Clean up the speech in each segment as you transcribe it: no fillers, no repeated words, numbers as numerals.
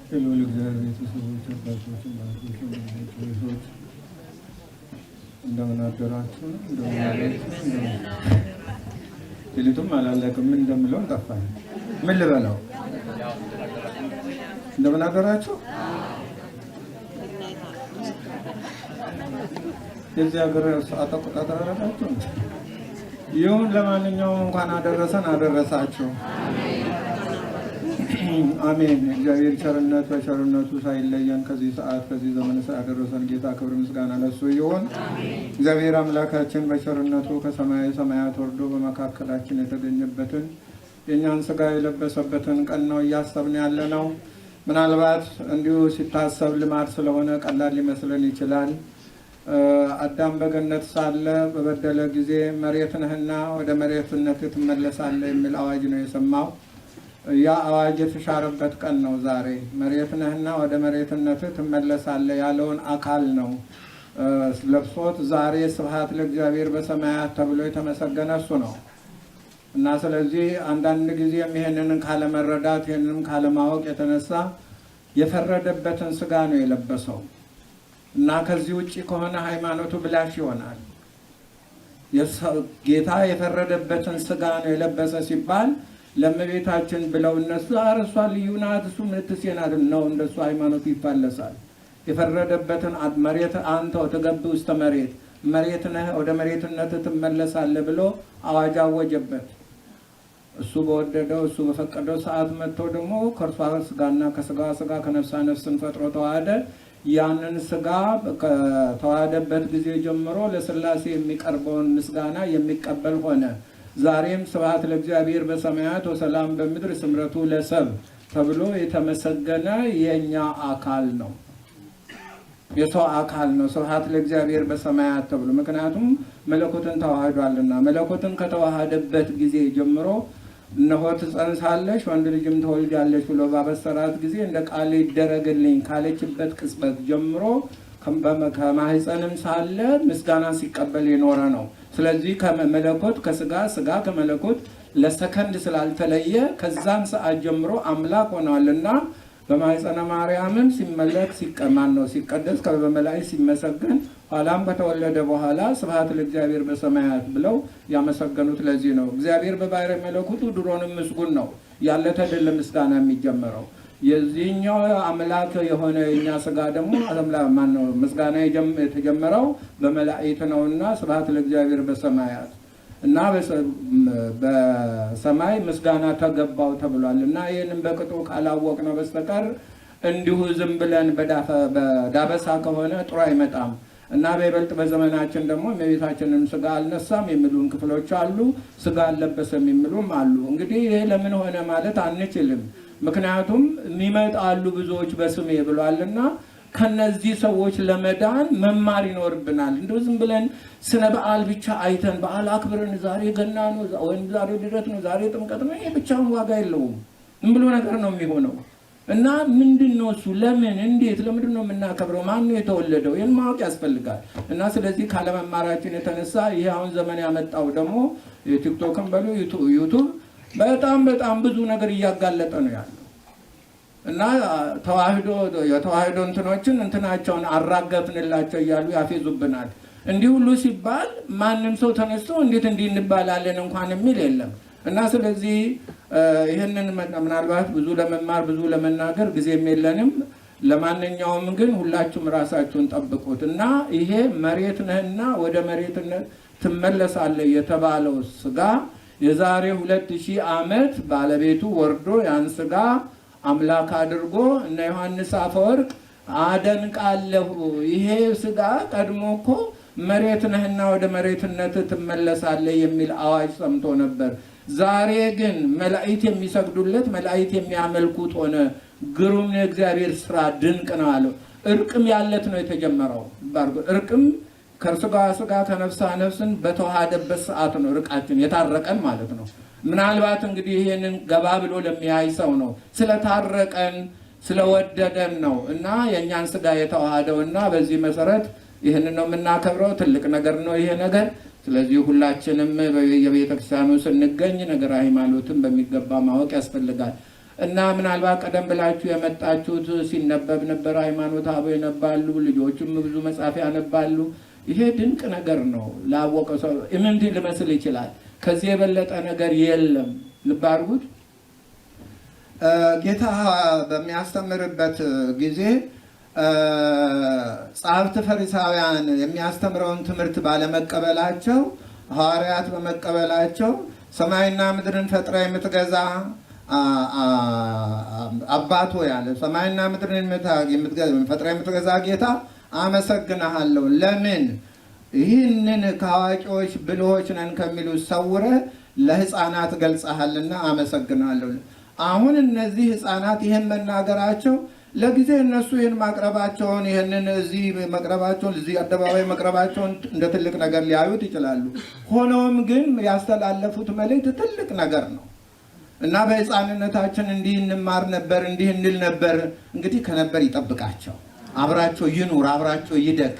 የልዑል እግዚአብሔር ቤተሰቦች አባቶች፣ እናቶች፣ ወንድሞች፣ እንደምን አደራችሁ? እንደምን አላችሁ? ሌሊቱም አላለቅም እንደምለው ጠፋኝ። ምን ልበለው? እንደምን አደራችሁ? የዚህ ሀገር ሰዓት አቆጣጠር አላችሁ? ይሁን። ለማንኛውም እንኳን አደረሰን አደረሳችሁ። አሜን። እግዚአብሔር ቸርነት በቸርነቱ ሳይለየን ከዚህ ሰዓት ከዚህ ዘመን ያደረሰን ጌታ ክብር ምስጋና ለሱ ይሁን። እግዚአብሔር አምላካችን በቸርነቱ ከሰማይ ሰማያት ወርዶ በመካከላችን የተገኘበትን የእኛን ስጋ የለበሰበትን ቀን ነው እያሰብን ያለ ነው። ምናልባት እንዲሁ ሲታሰብ ልማድ ስለሆነ ቀላል ሊመስለን ይችላል። አዳም በገነት ሳለ በበደለ ጊዜ መሬት ነህና ወደ መሬትነት ትመለሳለህ የሚል አዋጅ ነው የሰማው። ያ አዋጅ የተሻረበት ቀን ነው ዛሬ። መሬት ነህና ወደ መሬትነት ትመለሳለህ ያለውን አካል ነው ለብሶት ዛሬ ስብሐት ለእግዚአብሔር በሰማያት ተብሎ የተመሰገነ እሱ ነው እና ስለዚህ አንዳንድ ጊዜም ይሄንን ካለመረዳት ይሄንን ካለማወቅ የተነሳ የፈረደበትን ስጋ ነው የለበሰው እና ከዚህ ውጪ ከሆነ ሃይማኖቱ ብላሽ ይሆናል። ጌታ የፈረደበትን ስጋ ነው የለበሰ ሲባል ለእመቤታችን ብለው እነሱ አረሷ ልዩ ናት እሱ ምንትሴ ናት ነው እንደሱ ሃይማኖቱ ይፋለሳል። የፈረደበትን መሬት አንተ ወተገብእ ውስተ መሬት ነህ ወደ መሬትነት ትመለሳለህ ብሎ አዋጅ አወጀበት። እሱ በወደደው እሱ በፈቀደው ሰዓት መጥቶ ደግሞ ከእርሷ ስጋና ከስጋዋ ስጋ ከነፍሷ ነፍስን ፈጥሮ ተዋህደ። ያንን ስጋ ከተዋህደበት ጊዜ ጀምሮ ለሥላሴ የሚቀርበውን ምስጋና የሚቀበል ሆነ። ዛሬም ስብሐት ለእግዚአብሔር በሰማያት ወሰላም በምድር ስምረቱ ለሰብ ተብሎ የተመሰገነ የኛ አካል ነው፣ የሰው አካል ነው። ስብሐት ለእግዚአብሔር በሰማያት ተብሎ ምክንያቱም መለኮትን ተዋህዷልና። መለኮትን ከተዋሃደበት ጊዜ ጀምሮ እነሆ ትጸንሳለሽ ወንድ ልጅም ትወልጃለሽ ብሎ ባበሰራት ጊዜ እንደ ቃል ይደረግልኝ ካለችበት ቅጽበት ጀምሮ ከማህፀንም ሳለ ምስጋና ሲቀበል የኖረ ነው። ስለዚህ ከመለኮት ከስጋ ስጋ ከመለኮት ለሰከንድ ስላልተለየ ከዛን ሰዓት ጀምሮ አምላክ ሆኗልና በማህፀነ ማርያምም ሲመለክ ሲቀማን ነው ሲቀደስ በመላእክት ሲመሰገን ኋላም ከተወለደ በኋላ ስብሐት ለእግዚአብሔር በሰማያት ብለው ያመሰገኑት ለዚህ ነው። እግዚአብሔር በባሕርይ መለኮቱ ድሮንም ምስጉን ነው። ያለ ተደለ ምስጋና የሚጀምረው የዚህኛው አምላክ የሆነ የኛ ስጋ ደግሞ ማን ነው ምስጋና የተጀመረው በመላእክት ነውና ስብሐት ለእግዚአብሔር በሰማያት እና በሰማይ ምስጋና ተገባው ተብሏል። እና ይህንን በቅጡ ካላወቅ ነው በስተቀር እንዲሁ ዝም ብለን በዳበሳ ከሆነ ጥሩ አይመጣም። እና በይበልጥ በዘመናችን ደግሞ የቤታችንን ስጋ አልነሳም የሚሉን ክፍሎች አሉ፣ ስጋ አልለበሰም የሚሉም አሉ። እንግዲህ ይሄ ለምን ሆነ ማለት አንችልም። ምክንያቱም የሚመጣሉ ብዙዎች በስሜ ብሏልና ከነዚህ ሰዎች ለመዳን መማር ይኖርብናል። እንደው ዝም ብለን ስነ በዓል ብቻ አይተን በዓል አክብረን ዛሬ ገና ነው ወይም ዛሬ ልደት ነው ዛሬ ጥምቀት ነው ይሄ ብቻውን ዋጋ የለውም። ዝም ብሎ ነገር ነው የሚሆነው። እና ምንድነው እሱ ለምን እንዴት ለምንድን ነው የምናከብረው? ማን ነው የተወለደው? ይሄን ማወቅ ያስፈልጋል። እና ስለዚህ ካለመማራችን የተነሳ ይሄ አሁን ዘመን ያመጣው ደግሞ የቲክቶክን በሉ ዩቱብ በጣም ብዙ ነገር እያጋለጠ ነው ያለው። እና የተዋህዶ እንትናቸውን አራገፍንላቸው እያሉ ያፌዙብናል። እንዲህ ሁሉ ሲባል ማንም ሰው ተነስቶ እንዴት እንዲህ እንባላለን እንኳን የሚል የለም። እና ስለዚህ ይህንን ምናልባት ብዙ ለመማር ብዙ ለመናገር ጊዜም የለንም። ለማንኛውም ግን ሁላችሁም ራሳችሁን ጠብቁት። እና ይሄ መሬት ነህና ወደ መሬትነት ትመለሳለህ የተባለው ስጋ የዛሬ 2000 ዓመት ባለቤቱ ወርዶ ያን ስጋ አምላክ አድርጎ እነ ዮሐንስ አፈወርቅ አደንቃለሁ። ይሄ ስጋ ቀድሞ እኮ መሬት ነህና ወደ መሬትነት ትመለሳለህ የሚል አዋጅ ሰምቶ ነበር። ዛሬ ግን መላእክት የሚሰግዱለት መላእክት የሚያመልኩት ሆነ። ግሩም የእግዚአብሔር ስራ ድንቅ ነው አለው። እርቅም ያለት ነው የተጀመረው። እርቅም ከስጋ ስጋ ከነፍሳ ነፍስን በተዋሃደበት ሰዓት ነው ርቃችን የታረቀን ማለት ነው። ምናልባት እንግዲህ ይሄንን ገባ ብሎ ለሚያይ ሰው ነው ስለታረቀን ስለወደደን ነው እና የኛን ስጋ የተዋሃደውና በዚህ መሰረት ይሄንን ነው የምናከብረው። ትልቅ ነገር ነው ይሄ ነገር። ስለዚህ ሁላችንም የቤተ ክርስቲያኑ ስንገኝ ነገር ሃይማኖትን በሚገባ ማወቅ ያስፈልጋል። እና ምናልባት ቀደም ብላችሁ የመጣችሁት ሲነበብ ነበር፣ ሃይማኖት አበው ያነባሉ፣ ልጆቹም ብዙ መጽሐፍ ያነባሉ። ይሄ ድንቅ ነገር ነው። ላወቀ ሰው እምንት ሊመስል ይችላል። ከዚህ የበለጠ ነገር የለም። ልብ አድርጉት። ጌታ በሚያስተምርበት ጊዜ ጸሐፍት ፈሪሳውያን የሚያስተምረውን ትምህርት ባለመቀበላቸው፣ ሐዋርያት በመቀበላቸው ሰማይና ምድርን ፈጥራ የምትገዛ አባቶ ያለ ሰማይና ምድርን ፈጥራ የምትገዛ ጌታ አመሰግናለሁ። ለምን ይህንን ከአዋቂዎች ብልሆች ነን ከሚሉ ሰውረ ለሕፃናት ገልጸሃልና አመሰግናለሁ። አሁን እነዚህ ሕፃናት ይህን መናገራቸው ለጊዜ እነሱ ይህን ማቅረባቸውን ይህንን እዚህ መቅረባቸውን እዚህ አደባባይ መቅረባቸውን እንደ ትልቅ ነገር ሊያዩት ይችላሉ። ሆኖም ግን ያስተላለፉት መልእክት ትልቅ ነገር ነው እና በሕፃንነታችን እንዲህ እንማር ነበር፣ እንዲህ እንል ነበር። እንግዲህ ከነበር ይጠብቃቸው፣ አብራቸው ይኑር፣ አብራቸው ይደግ።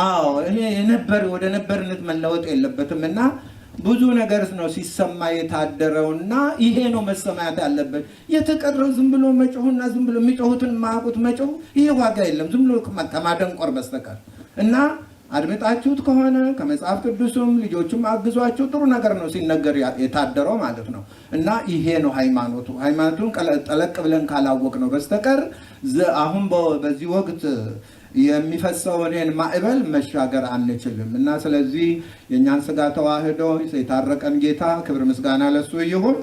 አዎ ይሄ የነበር ወደ ነበርነት መለወጥ የለበትም እና ብዙ ነገር ነው ሲሰማ የታደረውና ይሄ ነው መሰማያት ያለበት። የተቀረው ዝም ብሎ መጮህና ዝም ብሎ የሚጮሁትን ማቁት መጮህ ይሄ ዋጋ የለም ዝም ብሎ ከማደንቆር በስተቀር እና አድምጣችሁት ከሆነ ከመጽሐፍ ቅዱስም ልጆቹም አግዟቸው ጥሩ ነገር ነው ሲነገር የታደረው ማለት ነው እና ይሄ ነው ሃይማኖቱ። ሃይማኖቱን ጠለቅ ብለን ካላወቅ ነው በስተቀር አሁን በዚህ ወቅት የሚፈሰውን ማዕበል መሻገር አንችልም እና ስለዚህ የእኛን ስጋ ተዋህዶ የታረቀን ጌታ ክብር ምስጋና ለሱ ይሁን።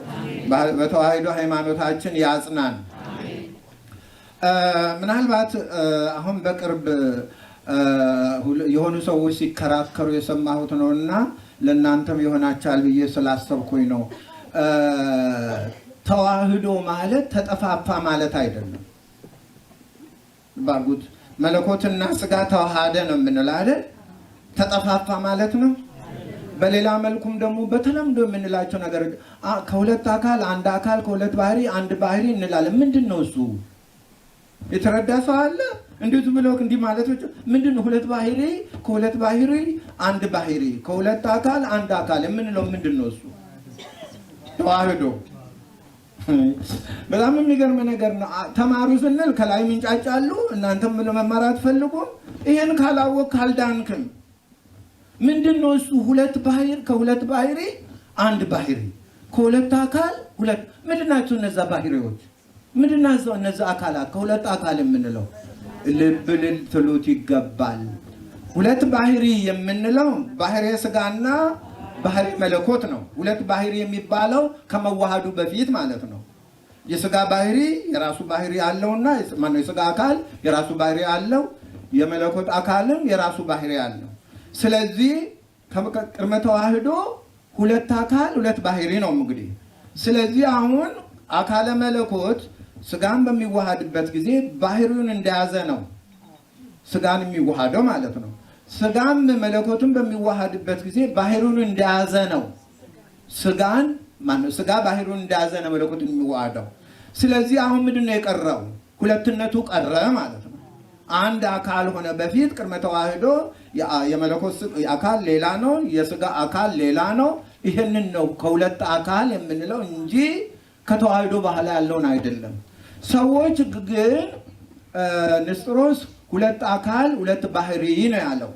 በተዋህዶ ሃይማኖታችን ያጽናን። ምናልባት አሁን በቅርብ የሆኑ ሰዎች ሲከራከሩ የሰማሁት ነውና ለእናንተም ይሆናቻል ብዬ ስላሰብኩኝ ነው። ተዋህዶ ማለት ተጠፋፋ ማለት አይደለም። ባርጉት መለኮትና ስጋ ተዋሃደ ነው የምንለው አይደል? ተጠፋፋ ማለት ነው። በሌላ መልኩም ደግሞ በተለምዶ የምንላቸው ነገር ከሁለት አካል አንድ አካል፣ ከሁለት ባህሪ አንድ ባህሪ እንላለን። ምንድን ነው እሱ? የተረዳ ሰው አለ? እንዴት ብሎ እንዲህ ማለት ምንድን ነው? ሁለት ባህሪ ከሁለት ባህሪ አንድ ባህሪ፣ ከሁለት አካል አንድ አካል የምንለው ምንድን ነው እሱ? ተዋህዶ። በጣም የሚገርም ነገር ነው። ተማሩ ስንል ከላይ ምንጫጫሉ። እናንተም ብሎ መማር አትፈልጉም። ይሄን ካላወቅ ካልዳንክም ምንድን ነው እሱ? ሁለት ባህሪ ከሁለት ባህሪ አንድ ባህሪ፣ ከሁለት አካል ሁለት። ምንድን ናቸው እነዛ ባህሪዎች? ምንድን ናቸው እነዛ አካላት? ከሁለት አካል የምንለው ልብ ልትሉት ይገባል። ሁለት ባህሪ የምንለው ባህሪ ስጋና ባህሪ መለኮት ነው። ሁለት ባህሪ የሚባለው ከመዋሃዱ በፊት ማለት ነው። የስጋ ባህሪ የራሱ ባህሪ አለውና ማነው የስጋ አካል የራሱ ባህሪ አለው፣ የመለኮት አካልም የራሱ ባህሪ አለው። ስለዚህ ቅድመ ተዋህዶ ሁለት አካል ሁለት ባህሪ ነው እንግዲህ። ስለዚህ አሁን አካለ መለኮት ስጋን በሚዋሃድበት ጊዜ ባህሪውን እንደያዘ ነው ስጋን የሚዋሃደው ማለት ነው። ስጋም መለኮትን በሚዋሃድበት ጊዜ ባህሪውን እንደያዘ ነው ስጋን ማነው ስጋ ባህሪውን እንደያዘ ነው መለኮትን የሚዋሃደው። ስለዚህ አሁን ምንድነው የቀረው? ሁለትነቱ ቀረ ማለት ነው። አንድ አካል ሆነ። በፊት ቅድመ ተዋህዶ የመለኮት አካል ሌላ ነው፣ የስጋ አካል ሌላ ነው። ይሄንን ነው ከሁለት አካል የምንለው እንጂ ከተዋህዶ በኋላ ያለውን አይደለም። ሰዎች ግን ንስጥሮስ ሁለት አካል ሁለት ባህሪ ነው ያለው።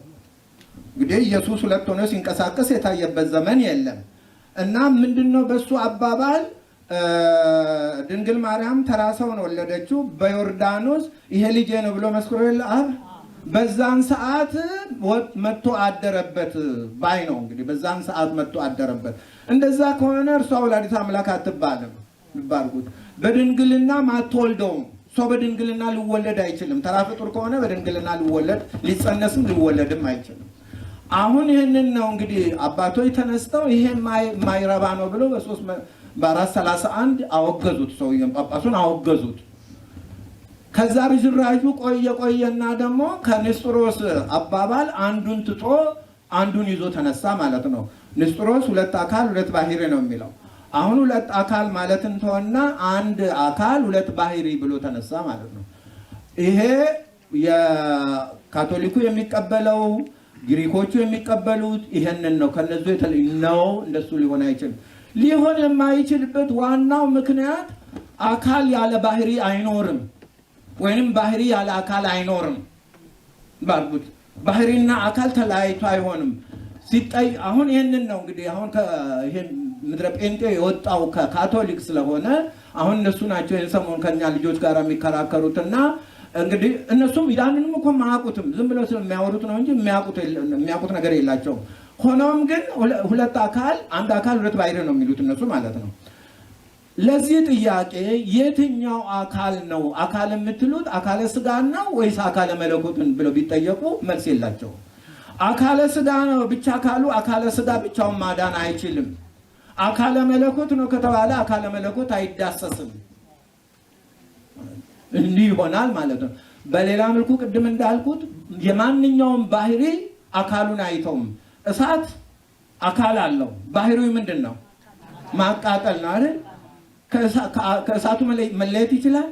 እንግዲህ ኢየሱስ ሁለት ሆኖ ሲንቀሳቀስ የታየበት ዘመን የለም እና ምንድነው በሱ አባባል ድንግል ማርያም ተራ ሰውን ወለደችው በዮርዳኖስ ይሄ ልጄ ነው ብሎ መስክሮ አብ በዛን ሰዓት መጥቶ አደረበት ባይ ነው። እንግዲህ በዛን ሰዓት መጥቶ አደረበት። እንደዛ ከሆነ እርሷ ወላዲተ አምላክ አትባልም። ልባርጉት በድንግልና ማትወልደውም ሰው በድንግልና ሊወለድ አይችልም። ተራ ፍጡር ከሆነ በድንግልና ሊወለድ ሊጸነስም ሊወለድም አይችልም። አሁን ይህንን ነው እንግዲህ አባቶች ተነስተው ይሄ ማይረባ ነው ብለው በ431 አወገዙት። ሰውየም ጳጳሱን አወገዙት። ከዛ ርጅራዡ ቆየና ደግሞ ከንስጥሮስ አባባል አንዱን ትቶ አንዱን ይዞ ተነሳ ማለት ነው። ንስጥሮስ ሁለት አካል ሁለት ባህሪ ነው የሚለው። አሁን ሁለት አካል ማለትን ተወና አንድ አካል ሁለት ባህሪ ብሎ ተነሳ ማለት ነው። ይሄ የካቶሊኩ የሚቀበለው ግሪኮቹ የሚቀበሉት ይሄንን ነው። ከነሱ የተለየ ነው። እንደሱ ሊሆን አይችልም። ሊሆን የማይችልበት ዋናው ምክንያት አካል ያለ ባህሪ አይኖርም ወይንም ባህሪ ያለ አካል አይኖርም ባልኩት ባህሪና አካል ተለያይቶ አይሆንም ሲታይ አሁን ይሄንን ነው እንግዲህ አሁን ከይሄን ምድረ ጴንጤ የወጣው ከካቶሊክ ስለሆነ አሁን እነሱ ናቸው የሰሞን ከኛ ልጆች ጋር የሚከራከሩትና እንግዲህ እነሱም ያንንም እኮ ማያውቁትም ዝም ብለው ስለሚያወሩት ነው እንጂ የሚያውቁት ነገር የላቸውም ሆኖም ግን ሁለት አካል አንድ አካል ሁለት ባህሪ ነው የሚሉት እነሱ ማለት ነው ለዚህ ጥያቄ የትኛው አካል ነው አካል የምትሉት አካለ ስጋ ነው ወይስ አካለ መለኮትን ብለው ቢጠየቁ መልስ የላቸው አካለ ስጋ ነው ብቻ ካሉ አካለ ስጋ ብቻውን ማዳን አይችልም አካለ መለኮት ነው ከተባለ አካለ መለኮት አይዳሰስም እንዲህ ይሆናል ማለት ነው በሌላ መልኩ ቅድም እንዳልኩት የማንኛውም ባህሪ አካሉን አይተውም እሳት አካል አለው ባህሪው ምንድነው ማቃጠል ነው አይደል ከእሳቱ መለየት ይችላል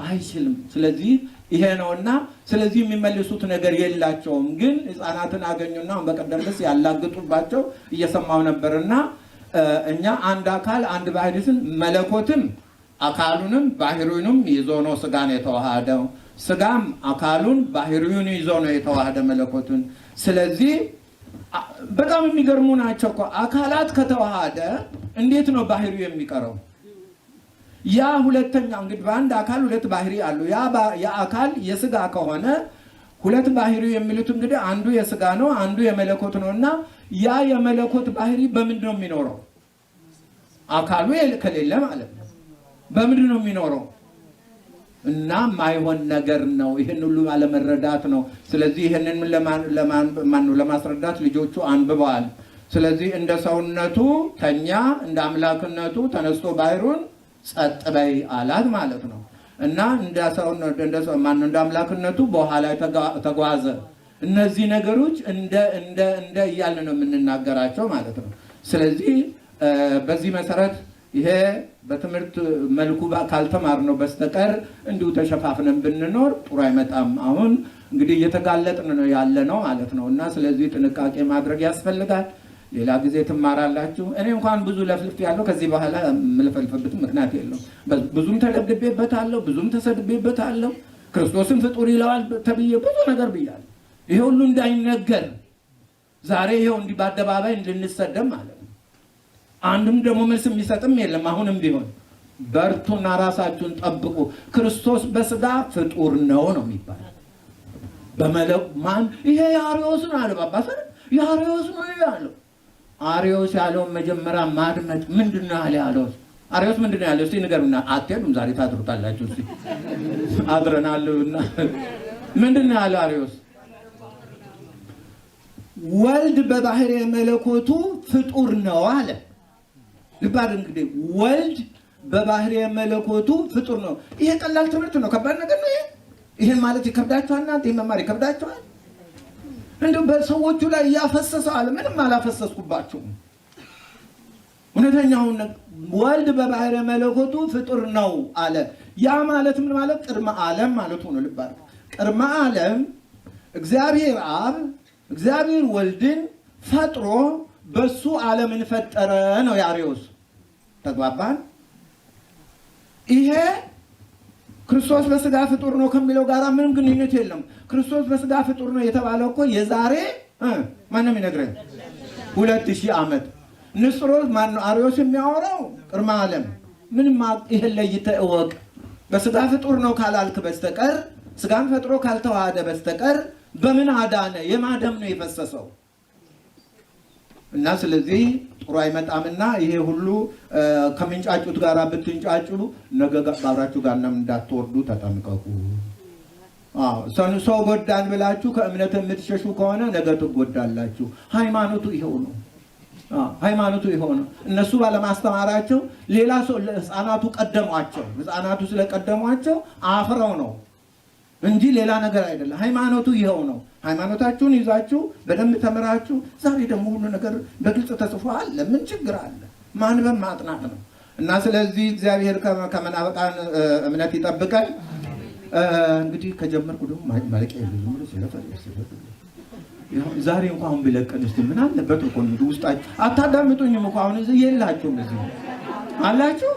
አይችልም ስለዚህ ይሄ ነውና ስለዚህ የሚመልሱት ነገር የላቸውም ግን ህፃናትን አገኙና በቀደም ድረስ ያላግጡባቸው እየሰማው ነበርና እኛ አንድ አካል አንድ ባህሪስን መለኮትም አካሉንም ባህሪውንም ይዞ ነው ስጋን የተዋሃደው ስጋም አካሉን ባህሪውን ይዞ ነው የተዋሃደ መለኮቱን ስለዚህ በጣም የሚገርሙ ናቸው እኮ አካላት ከተዋሃደ እንዴት ነው ባህሪው የሚቀረው ያ ሁለተኛ እንግዲህ በአንድ አካል ሁለት ባህሪ አሉ ያ አካል የስጋ ከሆነ ሁለት ባህሪው የሚሉት እንግዲህ አንዱ የስጋ ነው አንዱ የመለኮት ነውና ያ የመለኮት ባህሪ በምንድን ነው የሚኖረው አካሉ ከሌለ ማለት ነው በምንድን ነው የሚኖረው እና ማይሆን ነገር ነው ይሄን ሁሉ አለመረዳት ነው ስለዚህ ይሄንን ለማስረዳት ልጆቹ አንብበዋል ስለዚህ እንደ ሰውነቱ ተኛ እንደ አምላክነቱ ተነስቶ ባህሩን ጸጥ በይ አላት ማለት ነው እና እንደ ሰውነቱ እንደ አምላክነቱ በኋላ ተጓዘ እነዚህ ነገሮች እንደ እያልን ነው የምንናገራቸው ማለት ነው ስለዚህ በዚህ መሰረት ይሄ በትምህርት መልኩ ካልተማር ነው በስተቀር እንዲሁ ተሸፋፍነን ብንኖር ጥሩ አይመጣም አሁን እንግዲህ እየተጋለጥን ነው ያለ ነው ማለት ነው እና ስለዚህ ጥንቃቄ ማድረግ ያስፈልጋል ሌላ ጊዜ ትማራላችሁ እኔ እንኳን ብዙ ለፍልፍ ያለው ከዚህ በኋላ ምልፈልፍበት ምክንያት የለው ብዙም ተደብድቤበታለሁ ብዙም ተሰድቤበታለሁ ክርስቶስን ፍጡር ይለዋል ተብዬ ብዙ ነገር ብያለሁ ይሄ ሁሉ እንዳይነገር ዛሬ ይሄው እንዲህ በአደባባይ እንድንሰደብ ማለት ነው አንድም ደግሞ መልስ የሚሰጥም የለም አሁንም ቢሆን በርቱና ራሳችሁን ጠብቁ ክርስቶስ በስጋ ፍጡር ነው የሚባለው በመለክ ማን ይሄ አርዮስ ነው አለ ባባሰ የአርዮስ ነው ያለው አርዮስ ያለው መጀመሪያ ማድመጥ ምንድነው ያለው አርዮስ ምንድነው ያለው እስቲ ንገሩና አትሄዱም ዛሬ ታድሩታላችሁ እስቲ አድረናልና ምንድነው ያለው አርዮስ ወልድ በባህሪ መለኮቱ ፍጡር ነው አለ ልባድ እንግዲህ ወልድ በባህሪ መለኮቱ ፍጡር ነው ይሄ ቀላል ትምህርት ነው ከባድ ነገር ነው ይሄን ማለት ይከብዳችኋል እናንተ መማር ይከብዳችኋል እንደው በሰዎቹ ላይ ያፈሰሰው አለ ምንም አላፈሰስኩባችሁም እውነተኛው ወልድ በባህሪ መለኮቱ ፍጡር ነው አለ ያ ማለት ምን ማለት ቅድመ ዓለም ማለት ነው ልባድ ቅድመ ዓለም እግዚአብሔር አብ እግዚአብሔር ወልድን ፈጥሮ በሱ ዓለምን ፈጠረ ነው ያሪዮስ ተግባባን ይሄ ክርስቶስ በስጋ ፍጡር ነው ከሚለው ጋር ምንም ግንኙነት የለም ክርስቶስ በስጋ ፍጡር ነው የተባለው እኮ የዛሬ ማንም ይነግረን 2000 ዓመት ንስጥሮስ ማን ነው አርዮስ የሚያወራው ቅድመ ዓለም ምንም ይሄን ለይተህ እወቅ በስጋ ፍጡር ነው ካላልክ በስተቀር ስጋን ፈጥሮ ካልተዋሃደ በስተቀር በምን አዳነ የማደም ነው የፈሰሰው እና ስለዚህ ጥሩ አይመጣምና ይሄ ሁሉ ከመንጫጩት ጋር ብትንጫጩ ነገ ጋራችሁ ጋር እንዳትወርዱ ተጠንቀቁ ሰው ጎዳን ብላችሁ ከእምነት የምትሸሹ ከሆነ ነገ ትጎዳላችሁ ሃይማኖቱ ይሄው ነው ሃይማኖቱ ይሄው ነው እነሱ ባለማስተማራቸው ሌላ ሰው ህፃናቱ ቀደሟቸው ህፃናቱ ስለቀደሟቸው አፍረው ነው እንጂ ሌላ ነገር አይደለም ሃይማኖቱ ይሄው ነው ሃይማኖታችሁን ይዛችሁ በደንብ ተመራችሁ ዛሬ ደግሞ ሁሉ ነገር በግልጽ ተጽፏል ለምን ችግር አለ ማንበብ ማጥናት ነው እና ስለዚህ እግዚአብሔር ከመናፍቃን እምነት ይጠብቀን እንግዲህ ከጀመርኩ ደግሞ ማለቂያ የለም ስለፈለሰ ዛሬ እንኳን ቢለቀን እስቲ ምን አለበት እኮ ነው ውስጣችሁ አታዳምጡኝም እኮ አሁን እዚህ የላችሁም እዚህ አላችሁ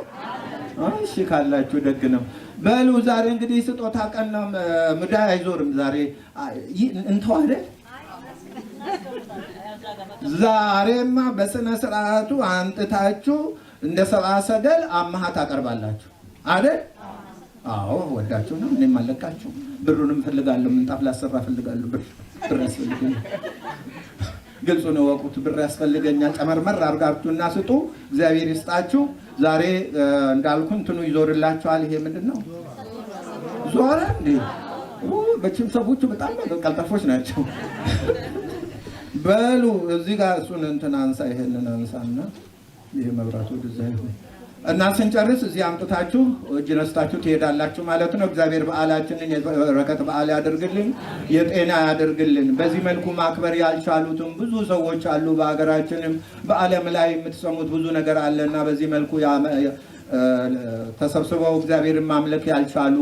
እሺ ካላችሁ ደግ ነው። በሉ ዛሬ እንግዲህ ስጦታ ቀን ነው። ሙዳይ አይዞርም ዛሬ እንተው አይደል? ዛሬማ በስነ ስርዓቱ አንጥታችሁ እንደ ሰብአ ሰገል አማሃ ታቀርባላችሁ አይደል? አዎ ወዳችሁ ነው። እኔም አለቃችሁ ብሩንም ፈልጋለሁ። ምንጣፍ ላሰራ ፈልጋለሁ። ብር ያስፈልገኛል። ግልጹ ነው ወቁት። ብር ያስፈልገኛል። ጨመርመር አድርጋችሁና ስጡ። እግዚአብሔር ይስጣችሁ። ዛሬ እንዳልኩ እንትኑ ይዞርላችኋል። ይሄ ምንድነው? ዞረ እንዴ? በችም ሰዎቹ በጣም ቀልጣፎች ናቸው። በሉ እዚህ ጋር እሱን እንትን አንሳ፣ ይሄንን አንሳና ይሄ መብራቱ ወደዛ ይሁን እና ስንጨርስ እዚህ አምጥታችሁ እጅ ነስታችሁ ትሄዳላችሁ ማለት ነው። እግዚአብሔር በዓላችንን የበረከት በዓል ያደርግልን፣ የጤና ያደርግልን። በዚህ መልኩ ማክበር ያልቻሉትም ብዙ ሰዎች አሉ። በሀገራችንም በዓለም ላይ የምትሰሙት ብዙ ነገር አለና በዚህ መልኩ ተሰብስበው እግዚአብሔርን ማምለክ ያልቻሉ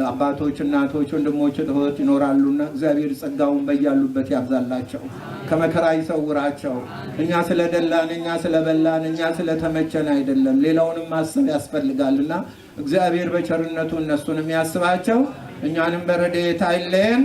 አባቶች፣ እናቶች፣ ወንድሞች፣ እህቶች ይኖራሉና እግዚአብሔር ጸጋውን በያሉበት ያብዛላቸው፣ ከመከራ ይሰውራቸው። እኛ ስለደላን፣ እኛ ስለበላን፣ እኛ ስለተመቸን አይደለም፣ ሌላውንም ማሰብ ያስፈልጋልና እግዚአብሔር በቸርነቱ እነሱንም ያስባቸው፣ እኛንም በረድኤቱ አይለየን።